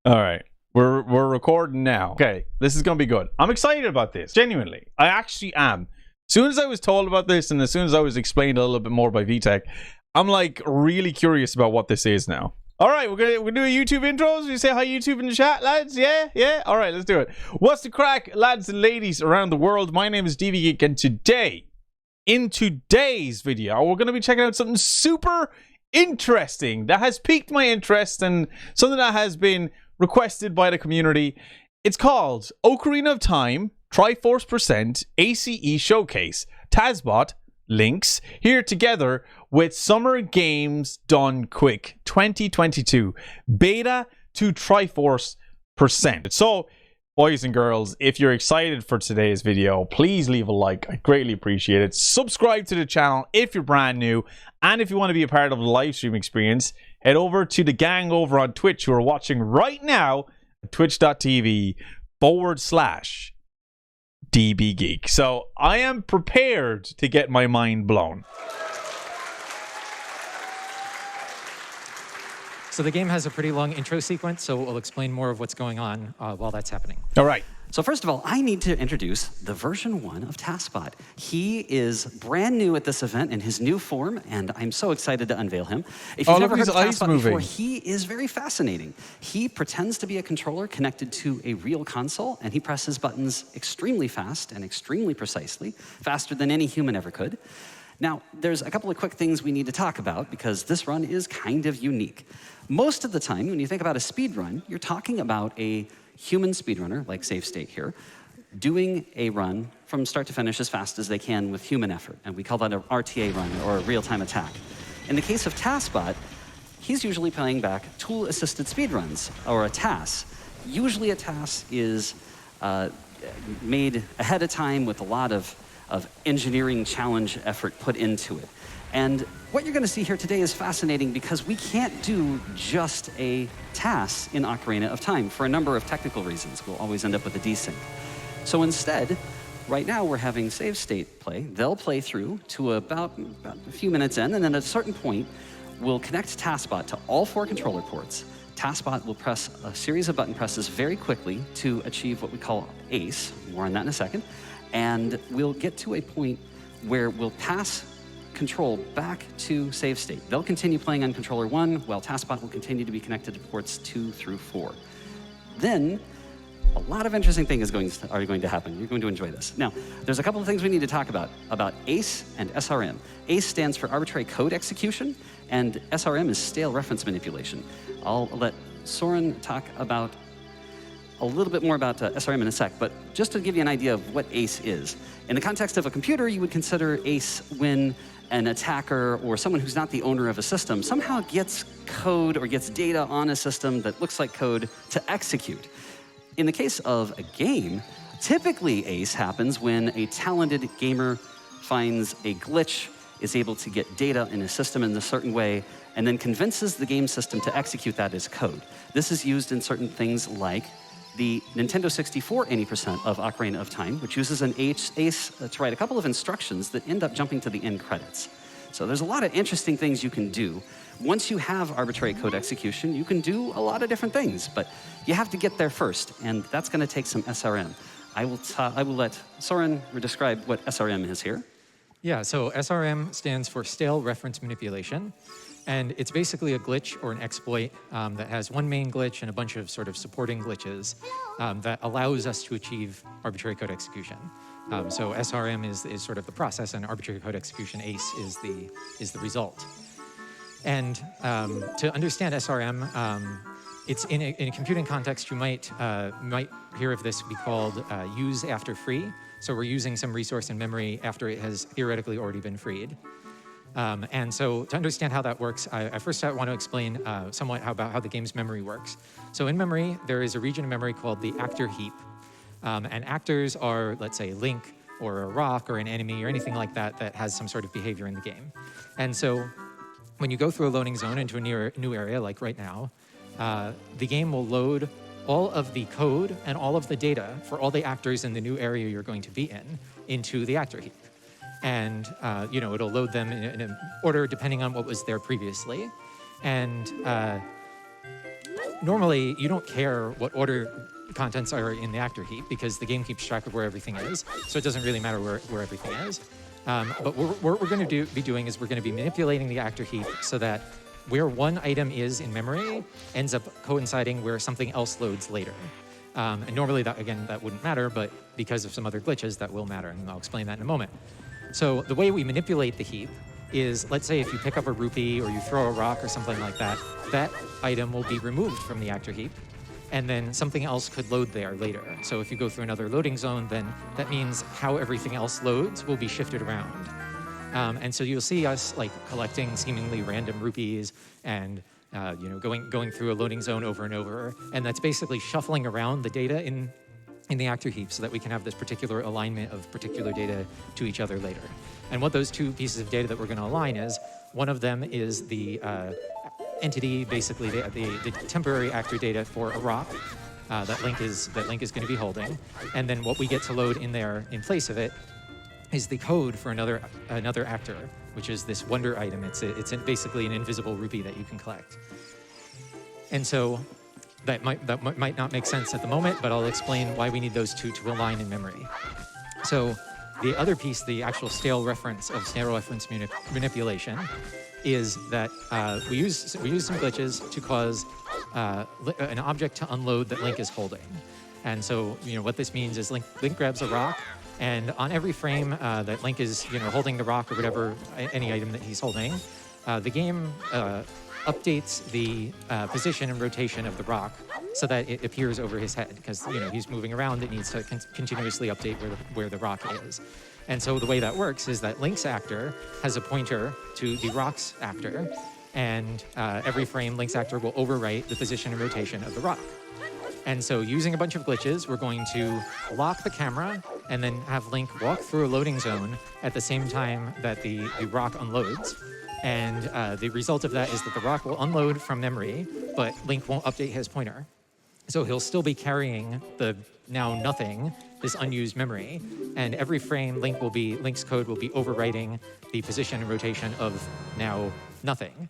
All right. We're recording now. Okay, this is gonna be good. I'm excited about this. Genuinely, I actually am. As soon as I was told about this, and as soon as I was explained a little bit more by VTech, I'm like really curious about what this is now. All right, we're gonna do a YouTube intros. You say hi YouTube in the chat, lads. Yeah. All right, let's do it. What's the crack, lads and ladies around the world? My name is Deebeegeek, and today, in today's video, we're gonna be checking out something super interesting that has piqued my interest and something that has been requested by the community. It's called Ocarina of Time Triforce Percent ACE Showcase. TASBot links here together with Summer Games Done Quick 2022 beta to Triforce Percent. So, boys and girls, if you're excited for today's video, please leave a like. I greatly appreciate it. Subscribe to the channel if you're brand new. And if you want to be a part of the live stream experience, head over to the gang over on Twitch who are watching right now at twitch.tv/Deebeegeek. So I am prepared to get my mind blown. So the game has a pretty long intro sequence, so we'll explain more of what's going on while that's happening. All right. So first of all, I need to introduce the version 1 of TASBot. He is brand new at this event in his new form, and I'm so excited to unveil him. If you've never heard of TASBot before, he is very fascinating. He pretends to be a controller connected to a real console, and he presses buttons extremely fast and extremely precisely, faster than any human ever could. Now, there's a couple of quick things we need to talk about because this run is kind of unique. Most of the time, when you think about a speed run, you're talking about a human speedrunner, like Save State here, doing a run from start to finish as fast as they can with human effort. And we call that an RTA run, or a real-time attack. In the case of TASBot, he's usually playing back tool-assisted speedruns, or a TAS. Usually a TAS is made ahead of time with a lot of engineering challenge effort put into it. And what you're going to see here today is fascinating because we can't do just a TAS in Ocarina of Time for a number of technical reasons. We'll always end up with a desync. So instead, right now we're having Save State play. They'll play through to about a few minutes in, and then at a certain point, we'll connect TASBot to all 4 controller ports. TASBot will press a series of button presses very quickly to achieve what we call ACE. More on that in a second. And we'll get to a point where we'll pass control back to Save State. They'll continue playing on controller 1, while TASBot will continue to be connected to ports 2 through 4. Then, a lot of interesting things are going to happen. You're going to enjoy this. Now, there's a couple of things we need to talk about ACE and SRM. ACE stands for arbitrary code execution, and SRM is stale reference manipulation. I'll let Soren talk about a little bit more about SRM in a sec, but just to give you an idea of what ACE is. In the context of a computer, you would consider ACE when an attacker or someone who's not the owner of a system somehow gets code or gets data on a system that looks like code to execute. In the case of a game, typically ACE happens when a talented gamer finds a glitch, is able to get data in a system in a certain way, and then convinces the game system to execute that as code. This is used in certain things like the Nintendo 64 80% of Ocarina of Time, which uses an ACE to write a couple of instructions that end up jumping to the end credits. So there's a lot of interesting things you can do. Once you have arbitrary code execution, you can do a lot of different things, but you have to get there first, and that's going to take some SRM. I will let Soren describe what SRM is here. Yeah, so SRM stands for stale reference manipulation. And it's basically a glitch or an exploit that has one main glitch and a bunch of sort of supporting glitches that allows us to achieve arbitrary code execution. So SRM is sort of the process, and arbitrary code execution, ACE, is the result. And to understand SRM, it's in a computing context, you might hear of this be called use after free. So we're using some resource in memory after it has theoretically already been freed. And so to understand how that works, I first want to explain somewhat about how the game's memory works. So in memory, there is a region of memory called the actor heap. And actors are, let's say, Link or a rock or an enemy or anything like that that has some sort of behavior in the game. And so when you go through a loading zone into a new area, like right now, the game will load all of the code and all of the data for all the actors in the new area you're going to be in into the actor heap. And it'll load them in an order depending on what was there previously. And normally you don't care what order contents are in the actor heap because the game keeps track of where everything is, so it doesn't really matter where everything is. But what we're going to be doing is we're going to be manipulating the actor heap so that where one item is in memory ends up coinciding where something else loads later. And normally, that wouldn't matter, but because of some other glitches, that will matter, and I'll explain that in a moment. So the way we manipulate the heap is, let's say if you pick up a rupee or you throw a rock or something like that, that item will be removed from the actor heap, and then something else could load there later. So if you go through another loading zone, then that means how everything else loads will be shifted around. And so you'll see us like collecting seemingly random rupees and going through a loading zone over and over, and that's basically shuffling around the data in the actor heap so that we can have this particular alignment of particular data to each other later. And what those two pieces of data that we're going to align is, one of them is the entity, basically the temporary actor data for a rock that Link is going to be holding, and then what we get to load in there in place of it is the code for another actor, which is this wonder item. It's basically an invisible rupee that you can collect. And so that might not make sense at the moment, but I'll explain why we need those two to align in memory. So the other piece, the actual stale reference of stale reference manipulation, is that we use some glitches to cause an object to unload that Link is holding. And so what this means is Link grabs a rock, and on every frame that Link is holding the rock or whatever, any item that he's holding, the game updates the position and rotation of the rock so that it appears over his head, because he's moving around. It needs to continuously update where the rock is. And so the way that works is that Link's actor has a pointer to the rock's actor, and every frame Link's actor will overwrite the position and rotation of the rock. And so using a bunch of glitches, we're going to lock the camera and then have Link walk through a loading zone at the same time that the rock unloads. And the result of that is that the rock will unload from memory, but Link won't update his pointer. So he'll still be carrying the now nothing, this unused memory, and every frame Link's code will be overwriting the position and rotation of now nothing,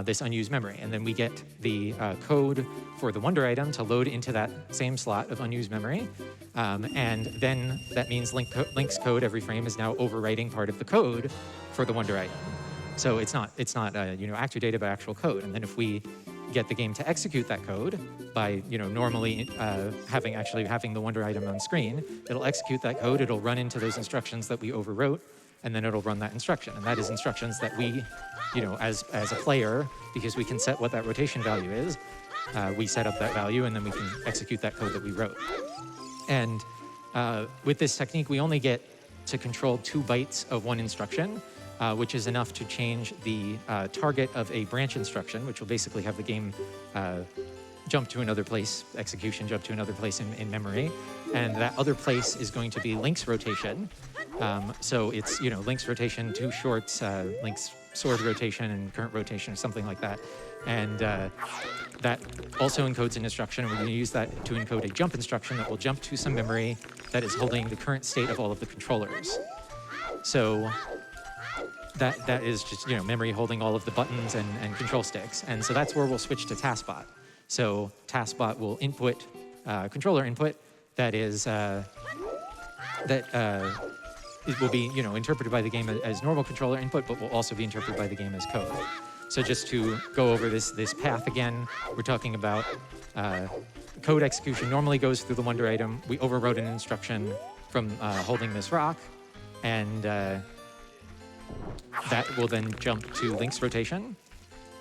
this unused memory. And then we get the code for the wonder item to load into that same slot of unused memory. And then that means Link's code every frame is now overwriting part of the code for the wonder item. So it's not actor data, but actual code. And then if we get the game to execute that code by normally having the wonder item on screen, it'll execute that code. It'll run into those instructions that we overwrote, and then it'll run that instruction. And that is instructions that we, as a player, because we can set what that rotation value is, we set up that value, and then we can execute that code that we wrote. And with this technique, we only get to control 2 bytes of one instruction, which is enough to change the target of a branch instruction, which will basically have the game jump to another place, execution jump to another place in memory. And that other place is going to be Link's rotation. So it's, Link's rotation, 2 shorts, Link's sword rotation and current rotation or something like that. And that also encodes an instruction. We're going to use that to encode a jump instruction that will jump to some memory that is holding the current state of all of the controllers. So that is just memory holding all of the buttons and control sticks. And so that's where we'll switch to TaskBot. So TaskBot will input controller input that is it will be interpreted by the game as normal controller input, but will also be interpreted by the game as code. So just to go over this path again, we're talking about code execution normally goes through the wonder item. We overwrote an instruction from holding this rock, and that will then jump to Link's rotation,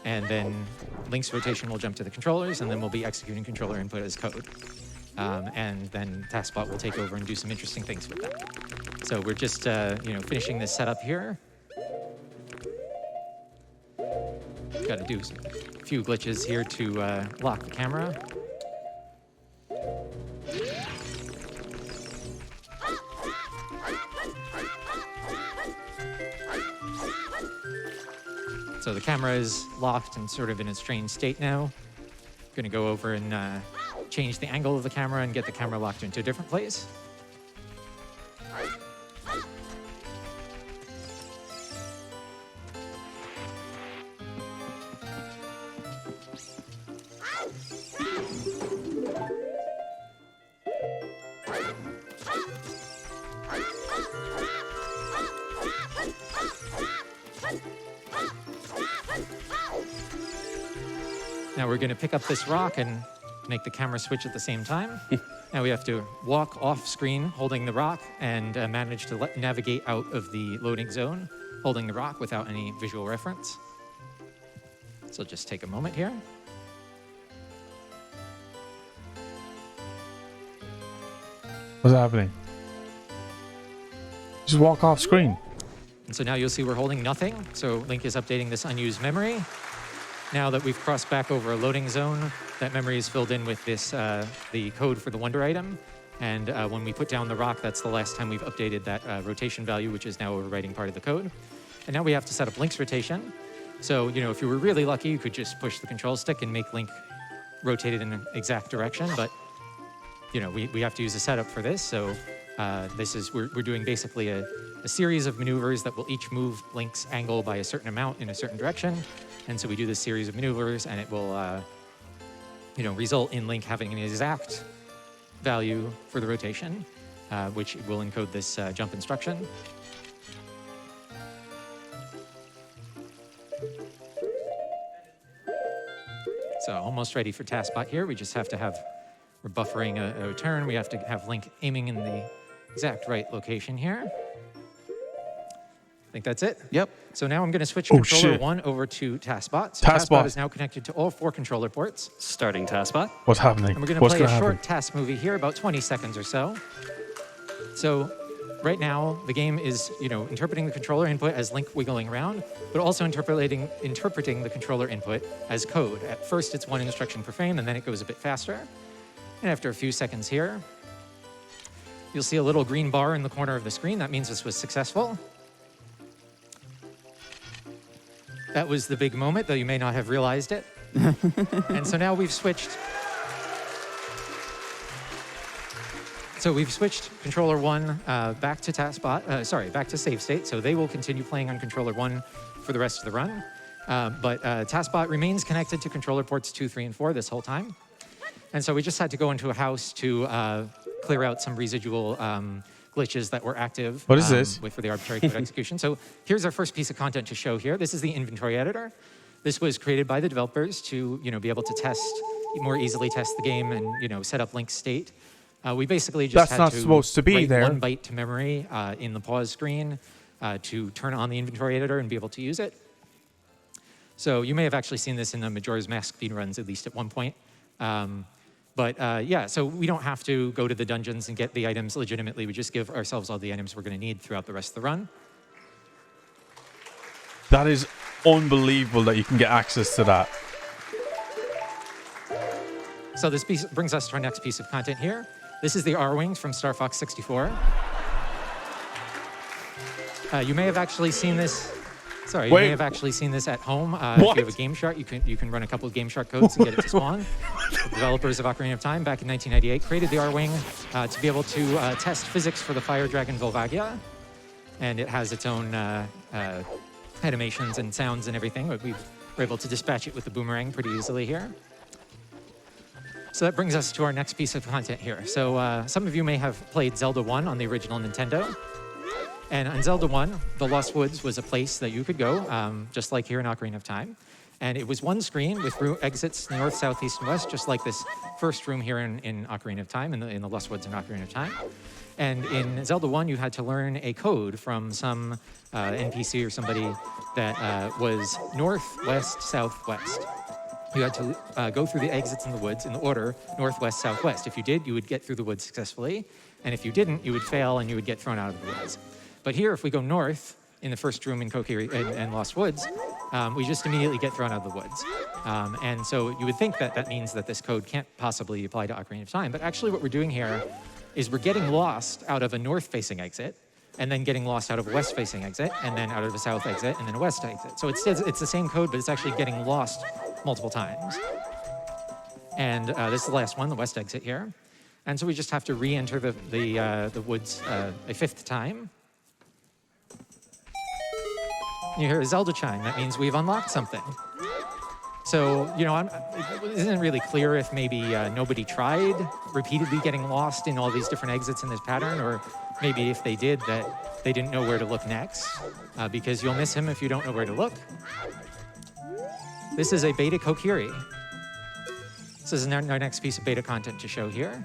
and then Link's rotation will jump to the controllers, and then we'll be executing controller input as code. And then TaskBot will take over and do some interesting things with that. So we're just finishing this setup here. Got to do a few glitches here to lock the camera. So the camera is locked and sort of in a strange state now. I'm going to go over and change the angle of the camera and get the camera locked into a different place. Now we're going to pick up this rock and make the camera switch at the same time. Now we have to walk off screen holding the rock and manage to navigate out of the loading zone holding the rock without any visual reference. So just take a moment here. What's happening? Just walk off screen. And so now you'll see we're holding nothing. So Link is updating this unused memory. Now that we've crossed back over a loading zone, that memory is filled in with this the code for the wonder item. And when we put down the rock, that's the last time we've updated that rotation value, which is now overwriting part of the code. And now we have to set up Link's rotation. So, you know, if you were really lucky, you could just push the control stick and make Link rotate it in an exact direction. But, you know, we have to use a setup for this. So we're doing basically a series of maneuvers that will each move Link's angle by a certain amount in a certain direction. And so we do this series of maneuvers, and it will, you know, result in Link having an exact value for the rotation, which will encode this jump instruction. So almost ready for TaskBot here. We just have to have, we're buffering a turn. We have to have Link aiming in the exact right location here. I think that's it. Yep. So now I'm going to switch controller 1 over to TaskBot. So TaskBot is now connected to all 4 controller ports. Starting TaskBot. What's happening? And we're going to play a short task movie here, about 20 seconds or so. So right now, the game is, you know, interpreting the controller input as Link wiggling around, but also interpreting the controller input as code. At first, it's 1 instruction per frame, and then it goes a bit faster. And after a few seconds here, you'll see a little green bar in the corner of the screen. That means this was successful. That was the big moment, though you may not have realized it. And so now we've switched. So we've switched controller 1 back to TaskBot, back to save state. So they will continue playing on controller 1 for the rest of the run. But TaskBot remains connected to controller ports 2, 3, and 4 this whole time. And so we just had to go into a house to clear out some residual glitches that were active. What is this? For the arbitrary code execution. So here's our first piece of content to show here. This is the inventory editor. This was created by the developers to, you know, be able to more easily test the game and, set up Link's state. We basically just had to supposed to be write there. 1 byte to memory in the pause screen to turn on the inventory editor and be able to use it. So you may have actually seen this in the Majora's Mask speedruns, at least at one point. Yeah, so we don't have to go to the dungeons and get the items legitimately. We just give ourselves all the items we're going to need throughout the rest of the run. That is unbelievable that you can get access to that. So this piece brings us to our next piece of content here. This is the R-Wings from Star Fox 64. You may have actually seen this. Sorry, you may have actually seen this at home. If you have a Game Shark, you can run a couple of Game Shark codes and get it to spawn. The developers of Ocarina of Time back in 1998 created the R-Wing to be able to test physics for the fire dragon Volvagia. And it has its own animations and sounds and everything. But we were able to dispatch it with the boomerang pretty easily here. So that brings us to our next piece of content here. So some of you may have played Zelda 1 on the original Nintendo. And on Zelda 1, the Lost Woods was a place that you could go, just like here in Ocarina of Time. And it was 1 screen with exits north, south, east, and west, just like this first room here in Ocarina of Time, in the Lost Woods in Ocarina of Time. And in Zelda 1, you had to learn a code from some NPC or somebody that was north, west, south, west. You had to go through the exits in the woods in the order northwest, southwest. If you did, you would get through the woods successfully. And if you didn't, you would fail and you would get thrown out of the woods. But here, if we go north in the first room in Kokiri and Lost Woods, we just immediately get thrown out of the woods. And so you would think that that means that this code can't possibly apply to Ocarina of Time. But actually what we're doing here is we're getting lost out of a north-facing exit, and then getting lost out of a west-facing exit, and then out of a south exit, and then a west exit. So it's the same code, but it's actually getting lost multiple times. And this is the last one, the west exit here. And so we just have to re-enter the woods a 5th time. You hear a Zelda chime. That means we've unlocked something. So, it isn't really clear if maybe nobody tried repeatedly getting lost in all these different exits in this pattern, or maybe if they did, that they didn't know where to look next, because you'll miss him if you don't know where to look. This is a beta Kokiri. So this is our next piece of beta content to show here.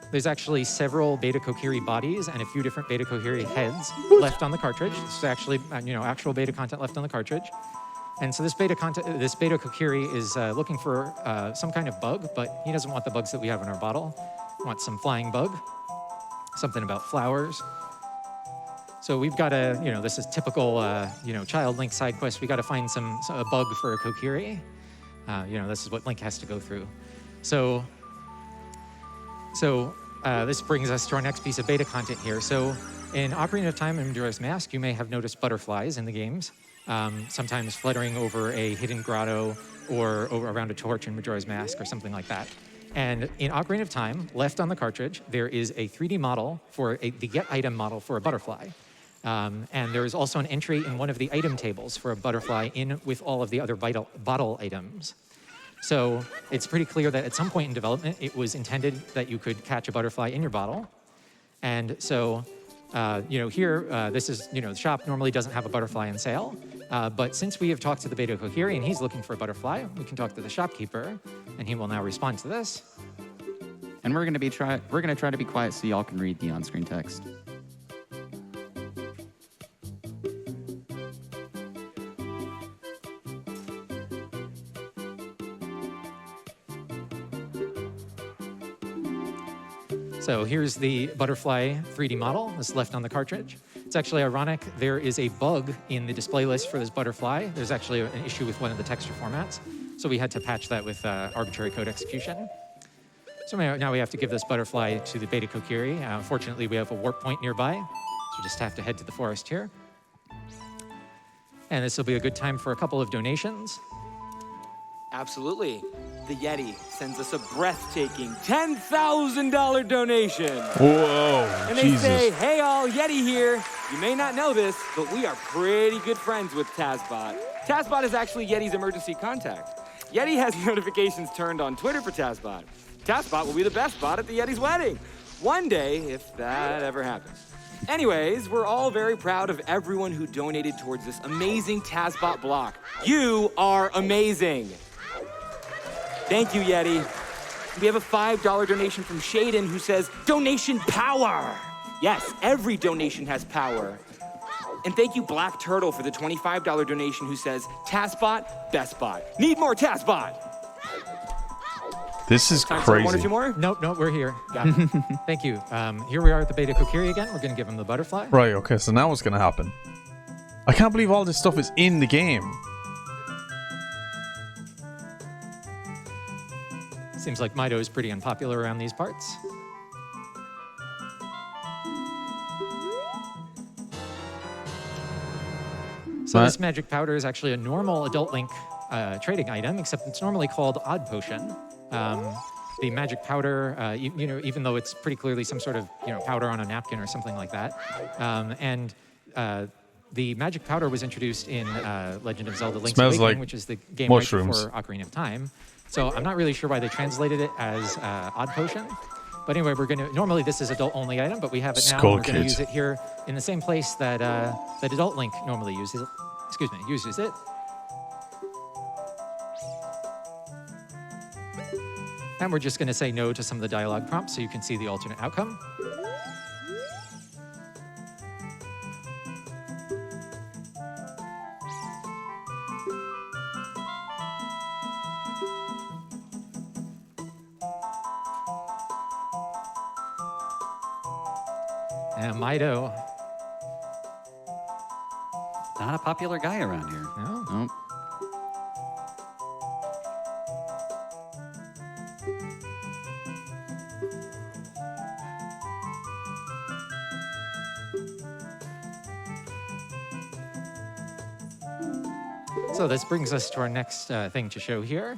There's actually several beta Kokiri bodies and a few different beta Kokiri heads left on the cartridge. This is actually, actual beta content left on the cartridge. And so this beta Kokiri is looking for some kind of bug, but he doesn't want the bugs that we have in our bottle. He wants some flying bug, something about flowers. So we've got to, this is typical, child Link side quest. We got to find a bug for a Kokiri. This is what Link has to go through. So this brings us to our next piece of beta content here. So in Ocarina of Time and Majora's Mask, you may have noticed butterflies in the games, sometimes fluttering over a hidden grotto or around a torch in Majora's Mask or something like that. And in Ocarina of Time, left on the cartridge, there is a 3D model the get item model for a butterfly. And there is also an entry in one of the item tables for a butterfly with all of the other bottle items. So it's pretty clear that at some point in development, it was intended that you could catch a butterfly in your bottle. And so, here, this is, the shop normally doesn't have a butterfly on sale. But since we have talked to the beta Kokiri and he's looking for a butterfly, we can talk to the shopkeeper, and he will now respond to this. And we're gonna try to be quiet so y'all can read the on-screen text. So here's the butterfly 3D model that's left on the cartridge. It's actually ironic. There is a bug in the display list for this butterfly. There's actually an issue with one of the texture formats. So we had to patch that with arbitrary code execution. So now we have to give this butterfly to the beta Kokiri. Fortunately, we have a warp point nearby. So we just have to head to the forest here. And this will be a good time for a couple of donations. Absolutely. The Yeti sends us a breathtaking $10,000 donation. Whoa, and they say, hey all, Yeti here. You may not know this, but we are pretty good friends with TazBot. TazBot is actually Yeti's emergency contact. Yeti has notifications turned on Twitter for TazBot. TazBot will be the best bot at the Yeti's wedding. One day, if that ever happens. Anyways, we're all very proud of everyone who donated towards this amazing TazBot block. You are amazing. Thank you, Yeti. We have a $5 donation from Shaden who says, donation power. Yes, every donation has power. And thank you, Black Turtle, for the $25 donation who says, TazBot, best bot. Need more TazBot. This is Time crazy. For one or two more? Nope, we're here. Got it. Thank you. Here we are at the beta Kokiri again. We're going to give him the butterfly. Right, okay, so now what's going to happen? I can't believe all this stuff is in the game. Seems like Mido is pretty unpopular around these parts. So this magic powder is actually a normal Adult Link trading item, except it's normally called Odd Potion. The magic powder, even though it's pretty clearly some sort of powder on a napkin or something like that, the magic powder was introduced in Legend of Zelda: Link's Awakening, like which is the game mushrooms. right before Ocarina of Time. So I'm not really sure why they translated it as Odd Potion. But anyway, normally this is adult-only item, but we have it now. Skull We're going to Kid. use it here in the same place that Adult Link normally uses it. Uses it. And we're just going to say no to some of the dialogue prompts so you can see the alternate outcome. And Mido. Not a popular guy around here. No? Nope. So this brings us to our next thing to show here.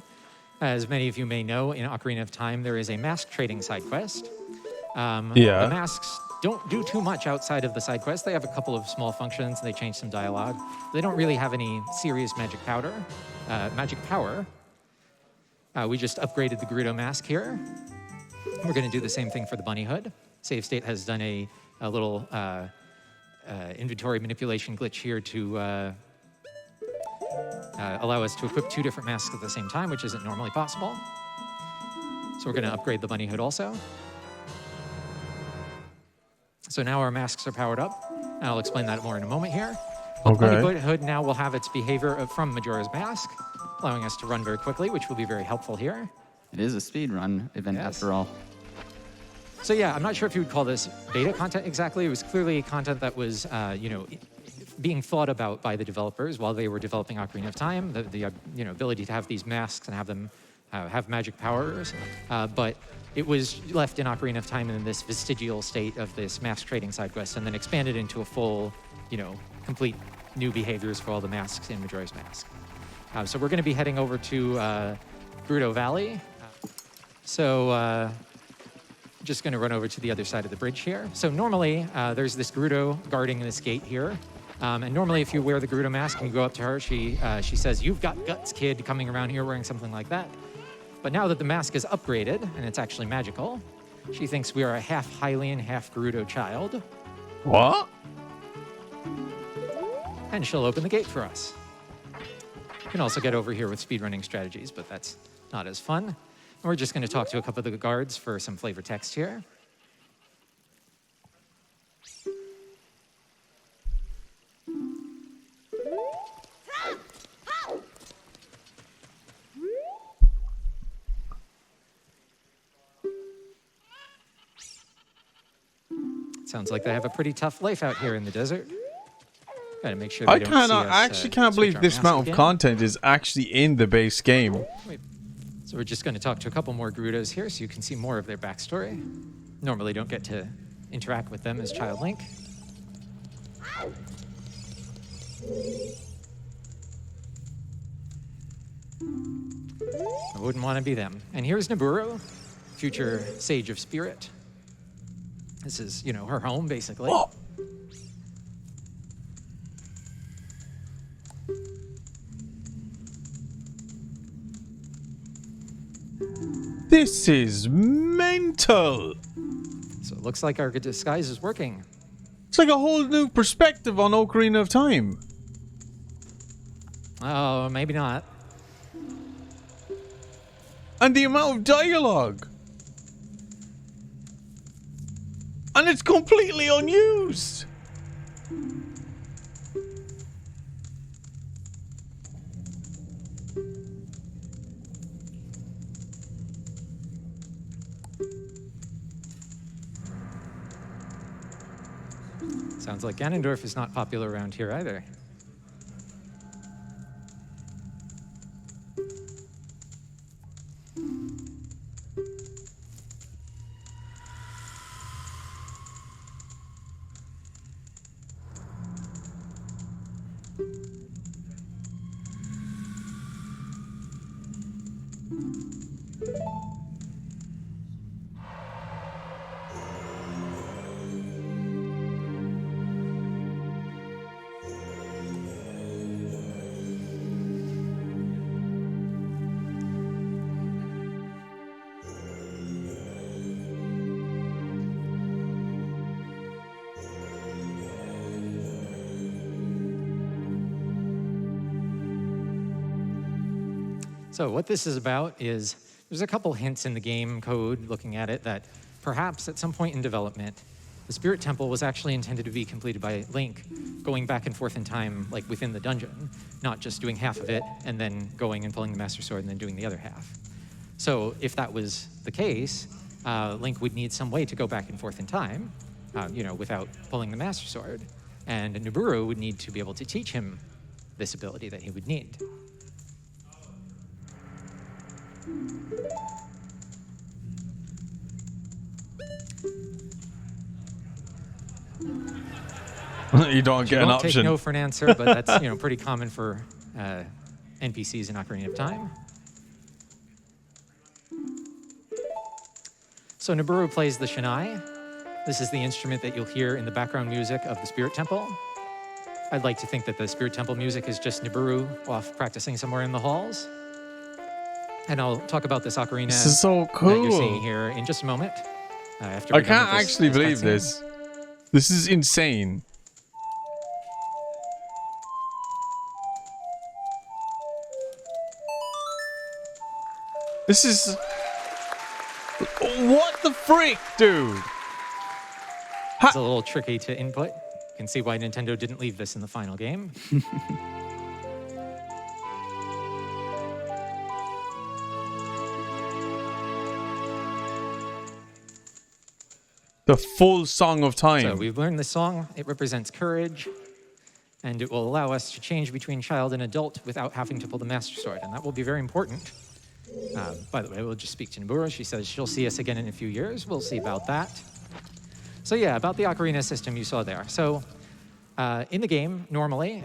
As many of you may know, in Ocarina of Time, there is a mask trading side quest. The masks don't do too much outside of the side quest. They have a couple of small functions, and they change some dialogue. They don't really have any serious magic power. We just upgraded the Gerudo mask here. We're going to do the same thing for the bunny hood. Save State has done a little inventory manipulation glitch here to allow us to equip two different masks at the same time, which isn't normally possible. So we're going to upgrade the bunny hood also. So now our masks are powered up. And I'll explain that more in a moment here. But the bunny hood now will have its behavior from Majora's Mask, allowing us to run very quickly, which will be very helpful here. It is a speed run event after all. So yeah, I'm not sure if you would call this beta content exactly. It was clearly content that was, you know, being thought about by the developers while they were developing Ocarina of Time. The you know, ability to have these masks and have them have magic powers, but it was left in Ocarina of Time in this vestigial state of this mask trading side quest, and then expanded into a full, you know, complete new behaviors for all the masks in Majora's Mask. So we're going to be heading over to Gerudo Valley. Just going to run over to the other side of the bridge here. So normally, there's this Gerudo guarding this gate here. And normally, if you wear the Gerudo mask and you go up to her, she says, "You've got guts, kid," coming around here wearing something like that. But now that the mask is upgraded, and it's actually magical, she thinks we are a half Hylian, half Gerudo child. What? And she'll open the gate for us. You can also get over here with speedrunning strategies, but that's not as fun. We're just going to talk to a couple of the guards for some flavor text here. Sounds like they have a pretty tough life out here in the desert. Gotta make sure they don't see us, I actually can't believe this amount of content is actually in the base game. So we're just going to talk to a couple more Gerudos here so you can see more of their backstory. Normally don't get to interact with them as Child Link. I wouldn't want to be them. And here's Naburo, future Sage of Spirit. This is, you know, her home, basically. Oh. This is mental. So it looks like our disguise is working. It's like a whole new perspective on Ocarina of Time. Oh, maybe not. And the amount of dialogue. And it's completely unused. Sounds like Ganondorf is not popular around here either. So what this is about is, there's a couple hints in the game code looking at it that perhaps at some point in development, the Spirit Temple was actually intended to be completed by Link, going back and forth in time, like within the dungeon, not just doing half of it and then going and pulling the Master Sword and then doing the other half. So if that was the case, Link would need some way to go back and forth in time, you know, without pulling the Master Sword. And Naburo would need to be able to teach him this ability that he would need. You don't get an option. Take no for an answer, but that's, you know, pretty common for NPCs in Ocarina of Time. So Naburo plays the Shinai. This is the instrument that you'll hear in the background music of the Spirit Temple. I'd like to think that the Spirit Temple music is just Naburo off practicing somewhere in the halls. And I'll talk about this Ocarina this is so cool. that you're seeing here in just a moment. After I can't actually believe this. This is insane. This is... What the frick, dude? It's a little tricky to input. You can see why Nintendo didn't leave this in the final game. The full Song of Time. So we've learned the song. It represents courage, and it will allow us to change between child and adult without having to pull the Master Sword, and that will be very important. By the way, we'll just speak to Nabura. She says she'll see us again in a few years. We'll see about that. So yeah, about the Ocarina system you saw there. So in the game, normally,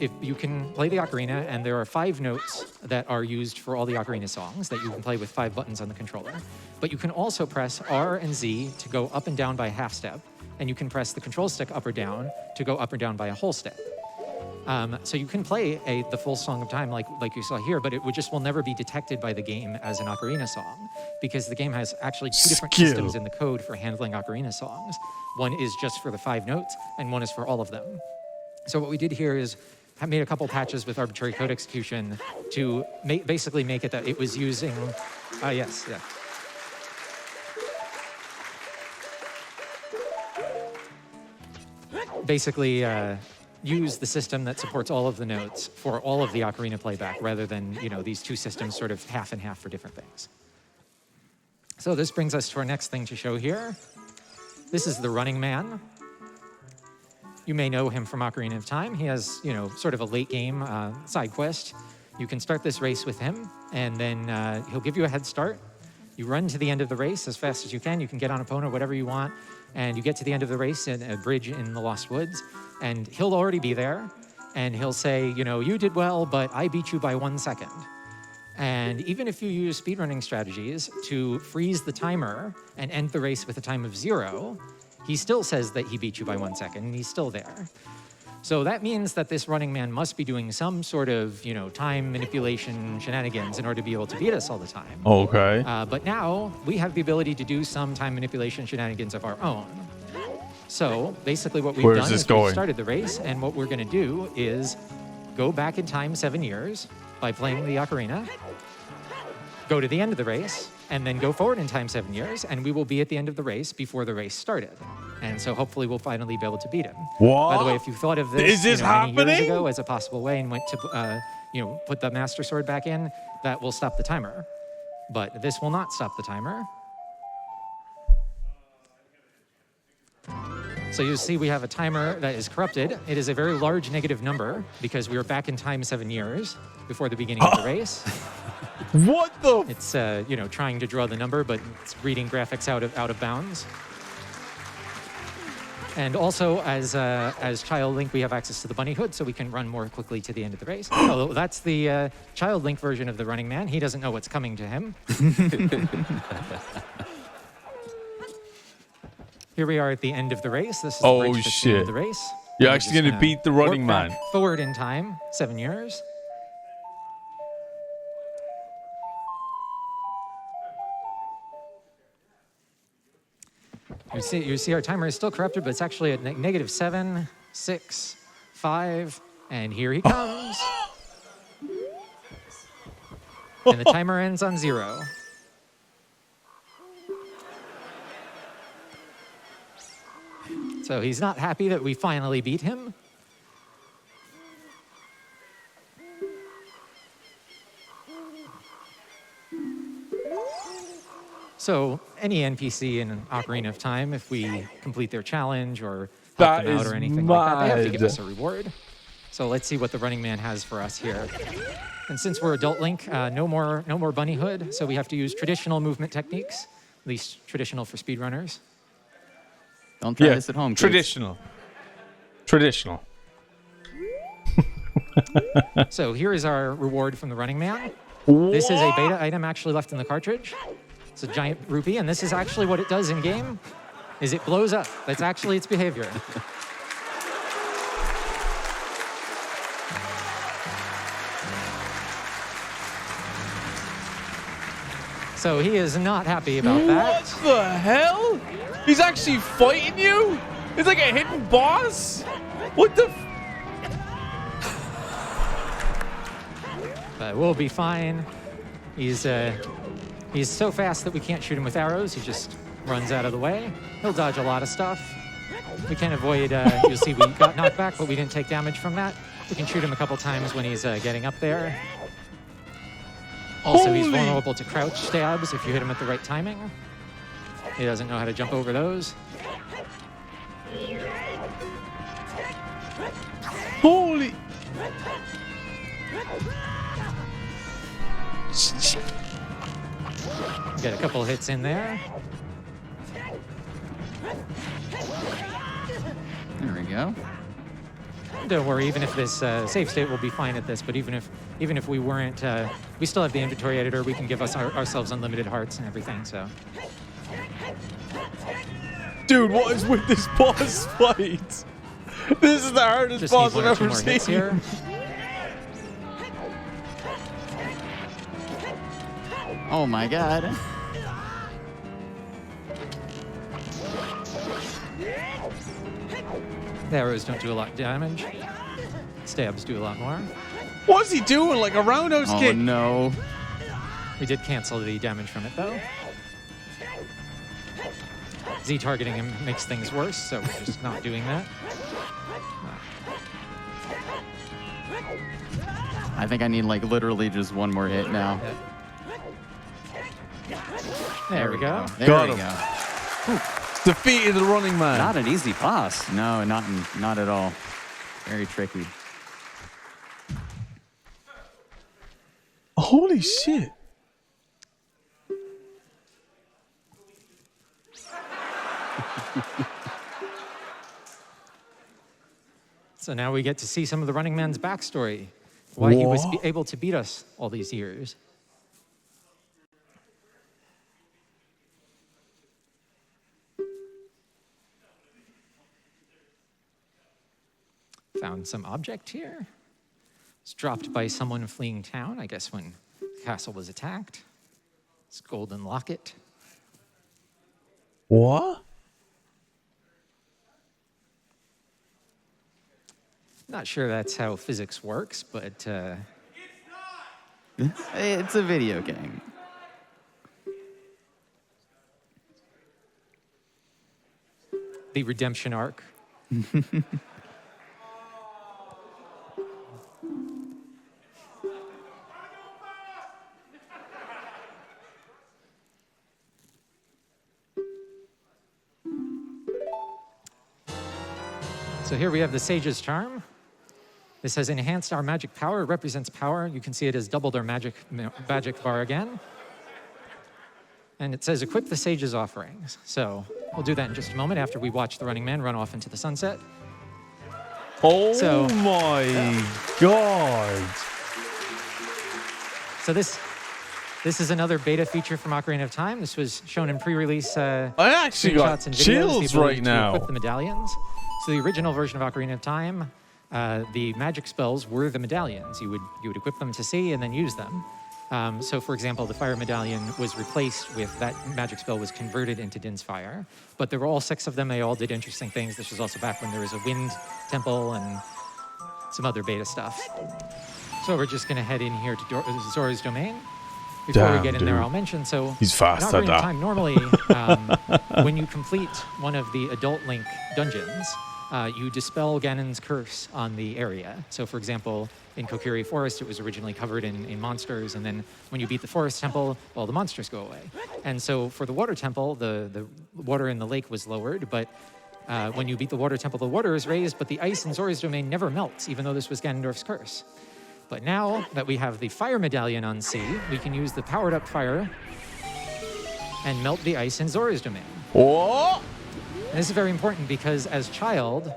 if you can play the Ocarina, and there are 5 notes that are used for all the Ocarina songs that you can play with 5 buttons on the controller. But you can also press R and Z to go up and down by a half step, and you can press the control stick up or down to go up or down by a whole step. So you can play the full Song of Time like you saw here, but it will never be detected by the game as an Ocarina song, because the game has actually 2 different systems in the code for handling Ocarina songs. One is just for the 5 notes, and one is for all of them. So what we did here is made a couple patches with arbitrary code execution to basically make it that it was using, yes, yeah. Basically, use the system that supports all of the notes for all of the Ocarina playback, rather than, you know, these 2 systems sort of half and half for different things. So this brings us to our next thing to show here. This is the Running Man. You may know him from Ocarina of Time. He has, you know, sort of a late game side quest. You can start this race with him, and then he'll give you a head start. You run to the end of the race as fast as you can. You can get on Epona, whatever you want, and you get to the end of the race in a bridge in the Lost Woods, and he'll already be there, and he'll say, you know, you did well, but I beat you by 1 second. And even if you use speedrunning strategies to freeze the timer and end the race with a time of 0, he still says that he beat you by 1 second, and he's still there. So that means that this Running Man must be doing some sort of, you know, time manipulation shenanigans in order to be able to beat us all the time. Okay. But now we have the ability to do some time manipulation shenanigans of our own. So basically what we've done is we've started the race, and what we're going to do is go back in time 7 years by playing the Ocarina, go to the end of the race, and then go forward in time 7 years, and we will be at the end of the race before the race started. And so hopefully we'll finally be able to beat him. What? By the way, if you thought of this, many years ago as a possible way and went to put the Master Sword back in, that will stop the timer. But this will not stop the timer. So you see we have a timer that is corrupted. It is a very large negative number because we were back in time 7 years before the beginning of the race. What the? It's trying to draw the number, but it's reading graphics out of bounds. And also, as Child Link, we have access to the bunny hood, so we can run more quickly to the end of the race. Oh, that's the Child Link version of the Running Man. He doesn't know what's coming to him. Here we are at the end of the race. This is the bridge that's the end of the race. You're actually going to beat the Running Man. Forward in time, 7 years. You see our timer is still corrupted, but it's actually at negative 7, 6, 5, and here he comes. And the timer ends on 0. So he's not happy that we finally beat him. So any NPC in Ocarina of Time, if we complete their challenge or help them out or anything like that, they have to give us a reward. So let's see what the Running Man has for us here. And since we're Adult Link, no more bunny hood, so we have to use traditional movement techniques, at least traditional for speedrunners. Don't try this at home, kids. Traditional. So here is our reward from the Running Man. This is a beta item actually left in the cartridge. It's a giant rupee, and this is actually what it does in game, is it blows up. That's actually its behavior. So he is not happy about that. What the hell? He's actually fighting you? It's like a hidden boss? What the? But we'll be fine. He's He's so fast that we can't shoot him with arrows. He just runs out of the way. He'll dodge a lot of stuff. We can avoid, you'll see we got knocked back, but we didn't take damage from that. We can shoot him a couple times when he's getting up there. Also, he's vulnerable to crouch stabs if you hit him at the right timing. He doesn't know how to jump over those. Holy! Get a couple hits in there. There we go. Don't worry, even if this save state will be fine at this, but even if we weren't, we still have the inventory editor. We can give us ourselves unlimited hearts and everything. So, dude, what is with this boss fight? This is the hardest just boss need I've one or ever two more hits seen. here. Oh my god. The arrows don't do a lot of damage. Stabs do a lot more. What's he doing? Like a roundhouse Oh kick? no. We did cancel the damage from it though. Z targeting him makes things worse, so we're just not doing that. I think I need like literally just one more hit now. There we go. There Got we him. go. Defeated the running man. Not an easy boss. No, not at all. Very tricky. Holy shit. So now we get to see some of the running man's backstory. Why he was What? able to beat us all these years. Found some object here. It's dropped by someone fleeing town, I guess when the castle was attacked. It's golden locket. What? Not sure that's how physics works, but It's a video game. the redemption arc. So here we have the Sage's Charm. This has enhanced our magic power. It represents power. You can see it has doubled our magic bar again. And it says, equip the Sage's offerings. So we'll do that in just a moment after we watch the running man run off into the sunset. Oh So- my god. So this is another beta feature from Ocarina of Time. This was shown in pre-release I actually got screenshots and videos. chills the ability right to now. Equip the medallions. So the original version of Ocarina of Time, the magic spells were the medallions. You would equip them to see and then use them. So for example, the fire medallion was replaced with that magic spell was converted into Din's Fire. But there were all 6 of them. They all did interesting things. This was also back when there was a wind temple and some other beta stuff. So we're just going to head in here to Zora's Domain. Before Damn, we get in there, dude. I'll mention, so He's fast in at Ocarina that. of Time, normally, when you complete one of the Adult Link dungeons, you dispel Ganon's curse on the area. So for example, in Kokiri Forest, it was originally covered in monsters, and then when you beat the Forest Temple, well, the monsters go away. And so for the Water Temple, the water in the lake was lowered, but when you beat the Water Temple, the water is raised, but the ice in Zora's Domain never melts, even though this was Ganondorf's curse. But now that we have the Fire Medallion on C, we can use the powered-up fire and melt the ice in Zora's Domain. What? And this is very important because as child,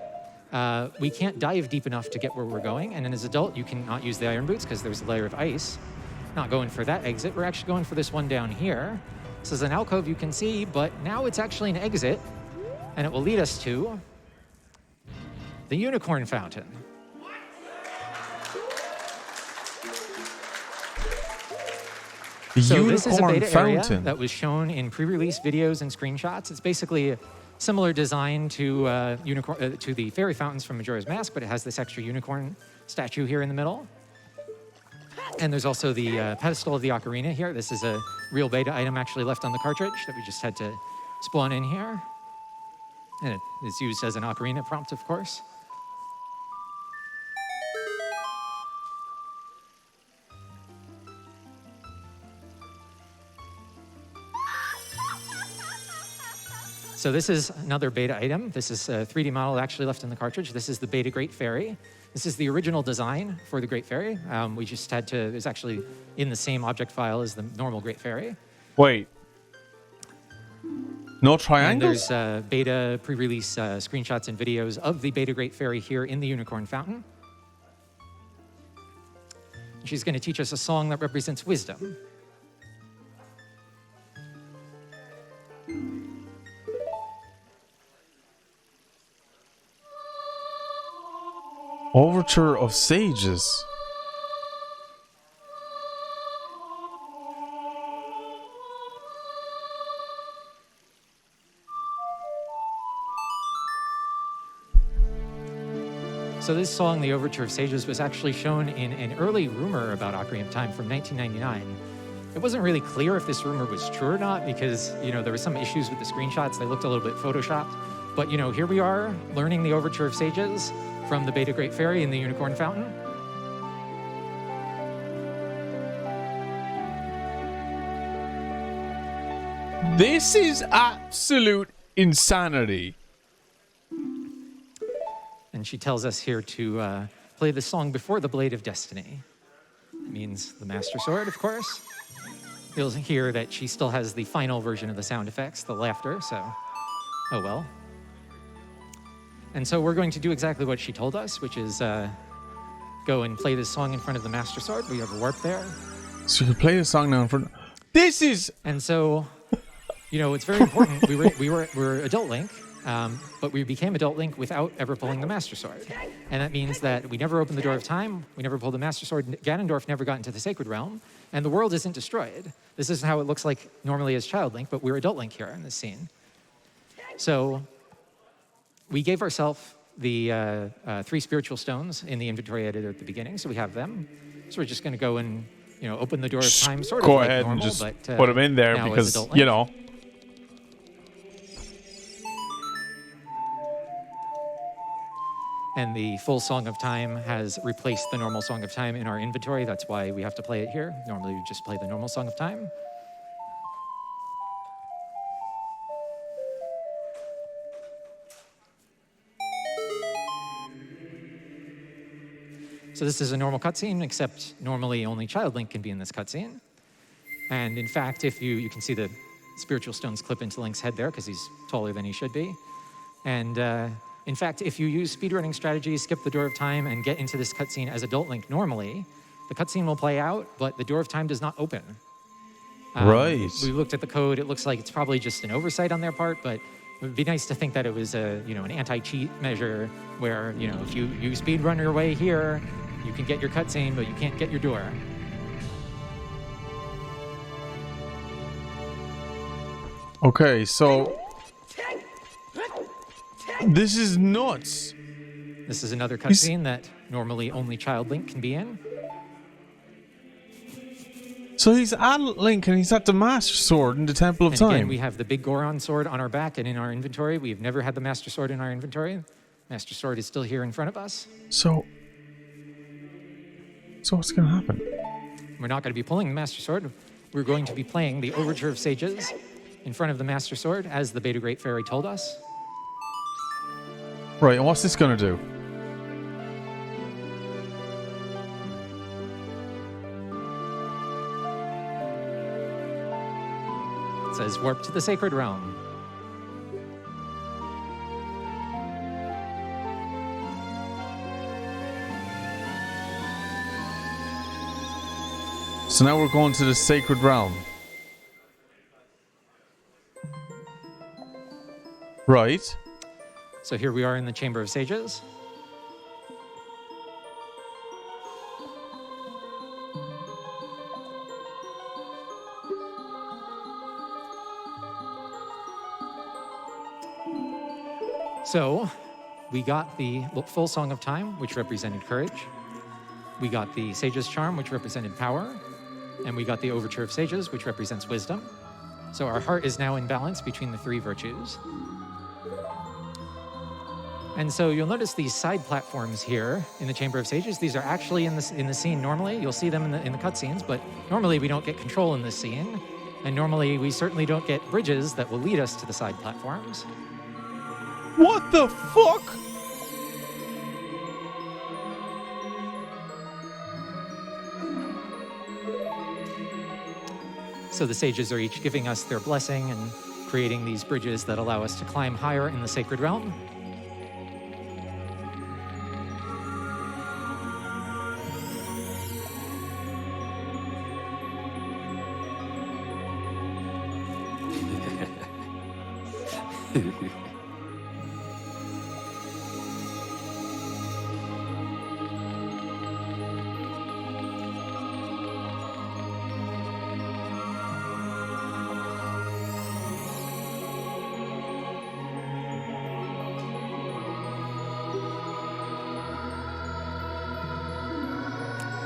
we can't dive deep enough to get where we're going, and as adult, you cannot use the iron boots because there's a layer of ice. Not going for that exit, we're actually going for this one down here. This is an alcove you can see, but now it's actually an exit, and it will lead us to the Unicorn Fountain. The So this is a Unicorn beta area Fountain. that was shown in pre-release videos and screenshots. It's basically a similar design to to the fairy fountains from Majora's Mask, but it has this extra unicorn statue here in the middle. And there's also the pedestal of the ocarina here. This is a real beta item actually left on the cartridge that we just had to spawn in here. And it is used as an ocarina prompt, of course. So this is another beta item. This is a 3D model actually left in the cartridge. This is the Beta Great Fairy. This is the original design for the Great Fairy. We just had to, it's actually in the same object file as the normal Great Fairy. Wait. No triangles? And there's beta pre-release screenshots and videos of the Beta Great Fairy here in the Unicorn Fountain. She's going to teach us a song that represents wisdom. Overture of Sages. So this song, The Overture of Sages, was actually shown in an early rumor about Ocarina of Time from 1999. It wasn't really clear if this rumor was true or not because, you know, there were some issues with the screenshots. They looked a little bit photoshopped. But, you know, here we are learning The Overture of Sages from the Beta Great Fairy in the Unicorn Fountain. This is absolute insanity. And she tells us here to play the song before the Blade of Destiny. It means the Master Sword, of course. You'll hear that she still has the final version of the sound effects, the laughter, so oh well. And so we're going to do exactly what she told us, which is go and play this song in front of the Master Sword. We have a warp there. So you play the song now in front. This is. And so, you know, it's very important. We're Adult Link, but we became Adult Link without ever pulling the Master Sword, and that means that we never opened the Door of Time. We never pulled the Master Sword. Ganondorf never got into the Sacred Realm, and the world isn't destroyed. This isn't how it looks like normally as Child Link, but we're Adult Link here in this scene. So we gave ourselves the 3 spiritual stones in the inventory editor at the beginning, so we have them. So we're just going to go and, you know, open the Door of Time sort of go like ahead normal, and just but, put them in there because, you know. And the full Song of Time has replaced the normal Song of Time in our inventory. That's why we have to play it here. Normally we just play the normal Song of Time. So this is a normal cutscene, except normally only Child Link can be in this cutscene. And in fact, if you can see the spiritual stones clip into Link's head there because he's taller than he should be. And in fact, if you use speedrunning strategies, skip the Door of Time, and get into this cutscene as Adult Link normally, the cutscene will play out, but the Door of Time does not open. Right. We looked at the code. It looks like it's probably just an oversight on their part, but it would be nice to think that it was a, you know, an anti-cheat measure where, you know, if you speedrun your way here, you can get your cutscene, but you can't get your door. Okay, so this is nuts. This is another cutscene that normally only Child Link can be in. So he's Adult Link and he's at the Master Sword in the Temple of Time. Again, we have the big Goron sword on our back and in our inventory. We've never had the Master Sword in our inventory. Master Sword is still here in front of us. So what's going to happen? We're not going to be pulling the Master Sword. We're going to be playing the Overture of Sages in front of the Master Sword, as the Beta Great Fairy told us. Right, and what's this going to do? It says, warp to the Sacred Realm. So now we're going to the Sacred Realm. Right. So here we are in the Chamber of Sages. So we got the full Song of Time, which represented courage. We got the Sage's Charm, which represented power, and we got the Overture of Sages, which represents wisdom. So our heart is now in balance between the 3 virtues. And so you'll notice these side platforms here in the Chamber of Sages. These are actually in the scene normally. You'll see them in the cutscenes, but normally we don't get control in this scene. And normally we certainly don't get bridges that will lead us to the side platforms. What the fuck? So the sages are each giving us their blessing and creating these bridges that allow us to climb higher in the sacred realm.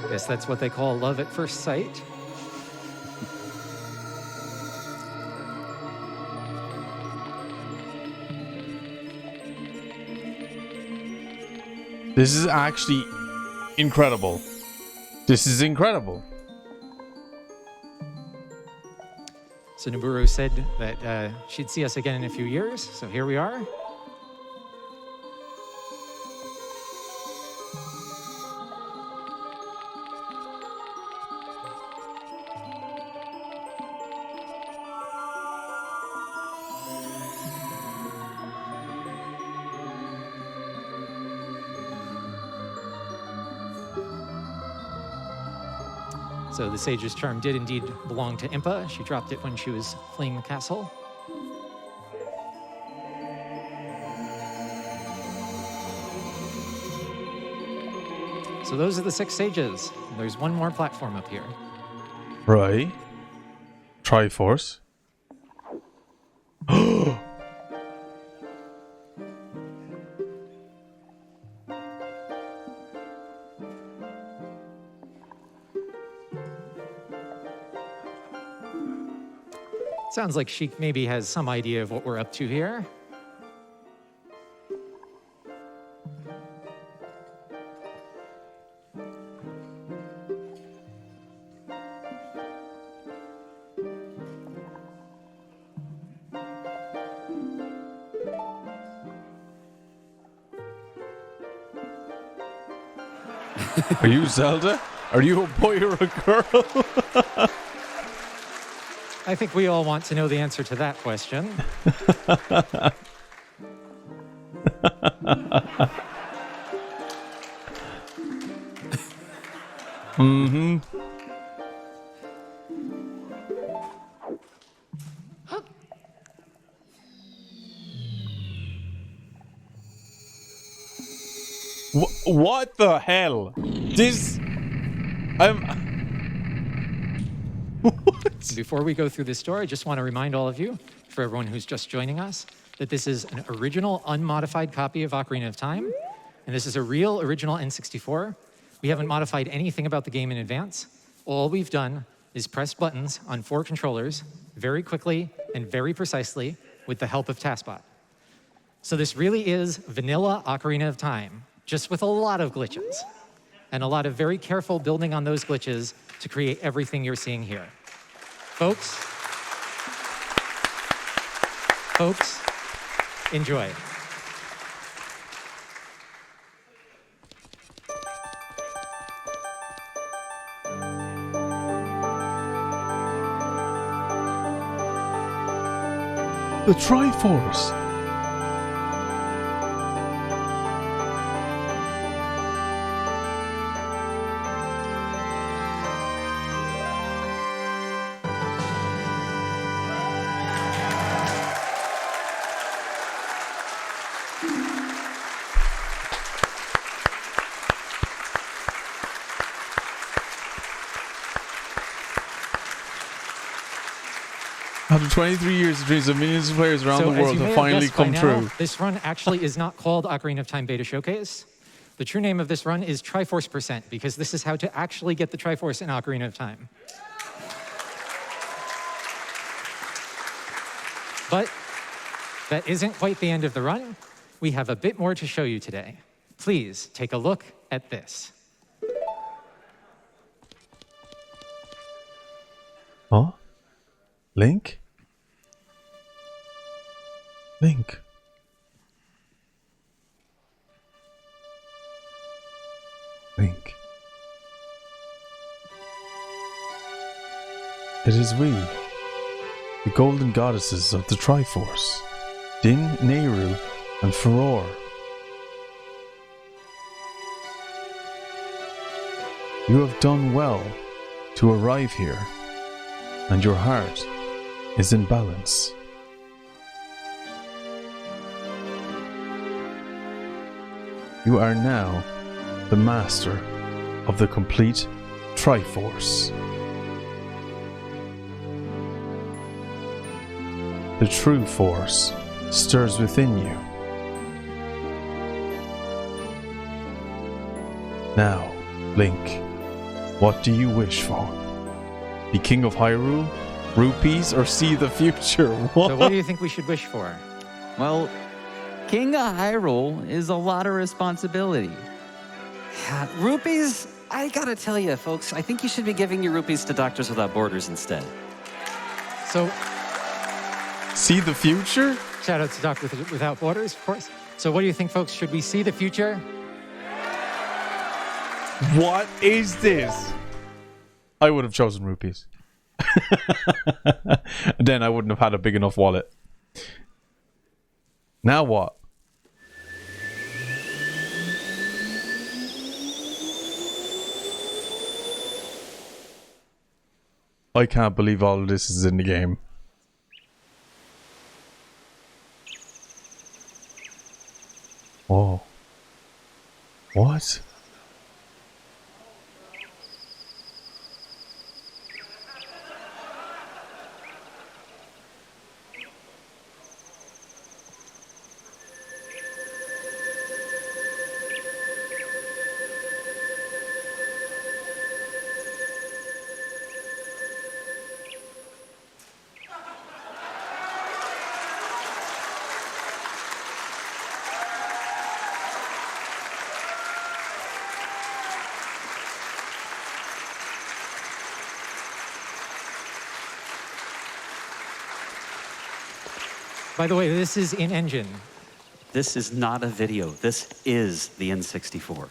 Yes, that's what they call love at first sight. This is actually incredible. This is incredible. So Naburu said that she'd see us again in a few years, so here we are. So the Sage's Charm did indeed belong to Impa. She dropped it when she was fleeing the castle. So those are the 6 sages. There's one more platform up here. Right. Triforce. Sounds like Sheik maybe has some idea of what we're up to here. Are you Zelda? Are you a boy or a girl? I think we all want to know the answer to that question. Mm-hmm. What the hell? This... What? Before we go through this story, I just want to remind all of you, for everyone who's just joining us, that this is an original, unmodified copy of Ocarina of Time, and this is a real original N64. We haven't modified anything about the game in advance. All we've done is press buttons on 4 controllers very quickly and very precisely with the help of TASBot. So this really is vanilla Ocarina of Time, just with a lot of glitches, and a lot of very careful building on those glitches to create everything you're seeing here. Folks, enjoy. The Triforce. After 23 years, the dreams of millions of players around the world have finally come true. This run actually is not called Ocarina of Time Beta Showcase. The true name of this run is Triforce %, because this is how to actually get the Triforce in Ocarina of Time. But that isn't quite the end of the run. We have a bit more to show you today. Please take a look at this. Huh? Link? Link. Link. It is we, the golden goddesses of the Triforce, Din, Nehru, and Furore. You have done well to arrive here, and your heart is in balance. You are now the master of the complete Triforce. The true force stirs within you. Now, Link, what do you wish for? Be King of Hyrule, rupees, or see the future? What? So what do you think we should wish for? Well, King of Hyrule is a lot of responsibility. Yeah, rupees, I gotta tell you, folks, I think you should be giving your rupees to Doctors Without Borders instead. So, see the future? shout out to Doctors Without Borders, of course. So what do you think, folks? Should we see the future? What is this? I would have chosen rupees. Then I wouldn't have had a big enough wallet. Now what? I can't believe all of this is in the game. Oh. What? By the way, this is in-engine. This is not a video. This is the N64.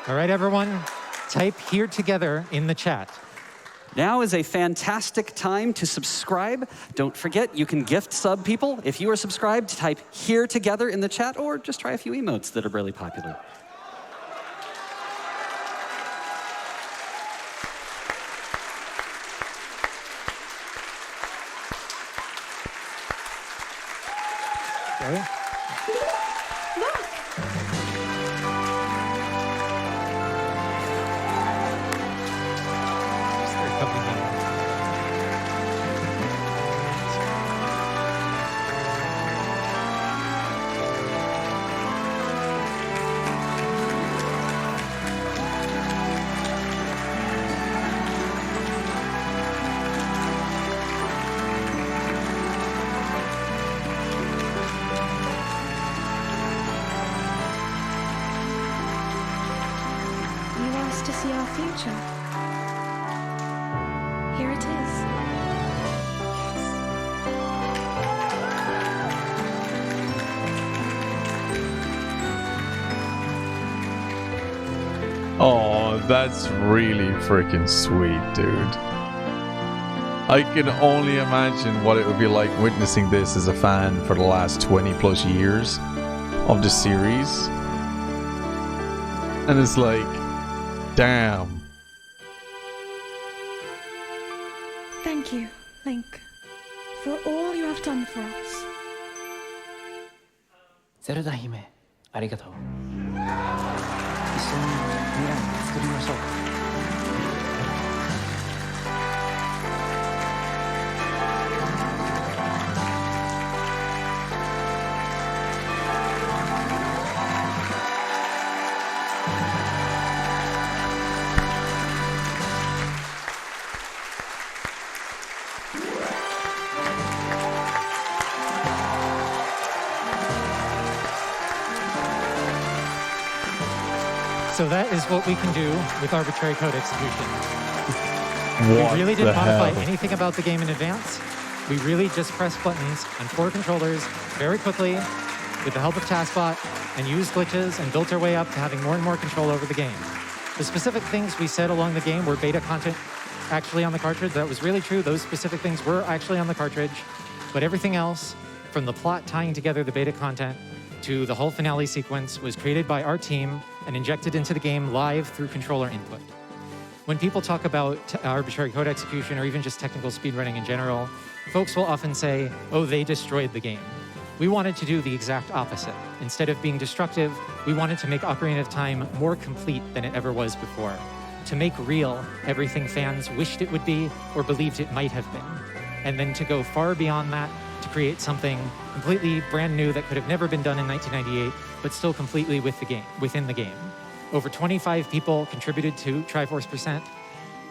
All right, everyone, type "here together" in the chat. Now is a fantastic time to subscribe. Don't forget, you can gift sub people. If you are subscribed, type "here together" in the chat, or just try a few emotes that are really popular. Okay. To see our future. Here it is. Oh, That's really freaking sweet, dude. I can only imagine what it would be like witnessing this as a fan for the last 20 plus years of the series. And it's like, damn. Thank you, Link, for all you have done for us. ゼルダ姫、ありがとう。一緒に未来を作りましょう。So that is what we can do with arbitrary code execution. What we really didn't modify hell? anything about the game in advance. We really just pressed buttons on 4 controllers very quickly with the help of TaskBot and used glitches and built our way up to having more and more control over the game. The specific things we said along the game were beta content actually on the cartridge. That was really true. Those specific things were actually on the cartridge. But everything else, from the plot tying together the beta content to the whole finale sequence, was created by our team and injected into the game live through controller input. When people talk about arbitrary code execution or even just technical speedrunning in general, folks will often say, oh, they destroyed the game. We wanted to do the exact opposite. Instead of being destructive, we wanted to make Ocarina of Time more complete than it ever was before, to make real everything fans wished it would be or believed it might have been, and then to go far beyond that to create something completely brand new that could have never been done in 1998, but still completely within the game. Over 25 people contributed to Triforce %,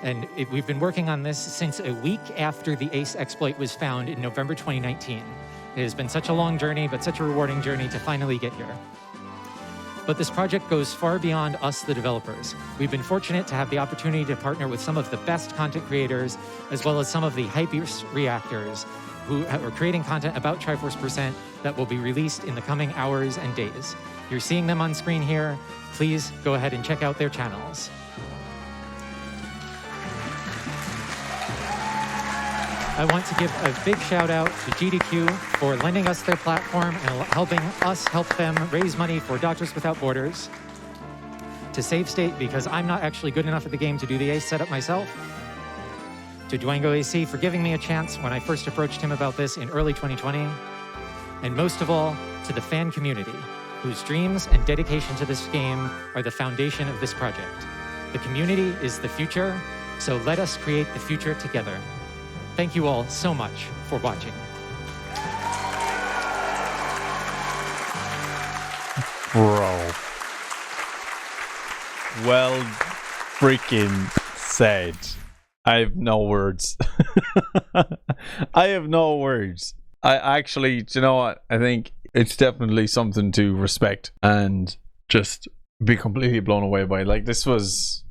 and we've been working on this since a week after the ACE exploit was found in November 2019. It has been such a long journey, but such a rewarding journey to finally get here. But this project goes far beyond us, the developers. We've been fortunate to have the opportunity to partner with some of the best content creators, as well as some of the hypebeast reactors who are creating content about Triforce % that will be released in the coming hours and days. You're seeing them on screen here. Please go ahead and check out their channels. I want to give a big shout out to GDQ for lending us their platform and helping us help them raise money for Doctors Without Borders. To Save State, because I'm not actually good enough at the game to do the ACE setup myself. To Dwango AC for giving me a chance when I first approached him about this in early 2020. And most of all, to the fan community, whose dreams and dedication to this game are the foundation of this project. The community is the future, so let us create the future together. Thank you all so much for watching. Bro. Well freaking said. I have no words. I have no words. I actually, do you know what? I think it's definitely something to respect and just be completely blown away by. Like, this was...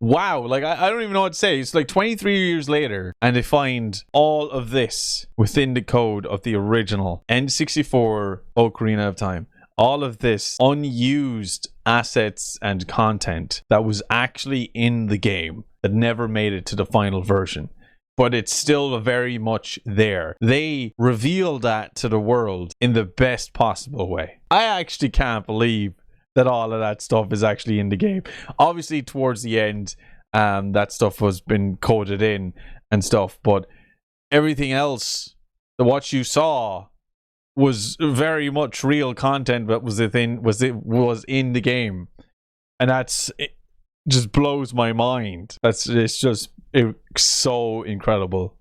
wow, like I don't even know what to say. It's like 23 years later and they find all of this within the code of the original N64 Ocarina of Time. All of this unused assets and content that was actually in the game that never made it to the final version, but it's still very much there. They reveal that to the world in the best possible way. I actually can't believe that all of that stuff is actually in the game. Obviously, towards the end, that stuff was been coded in and stuff, but everything else, what you saw, was very much real content that was in the game, and it just blows my mind. It's so incredible.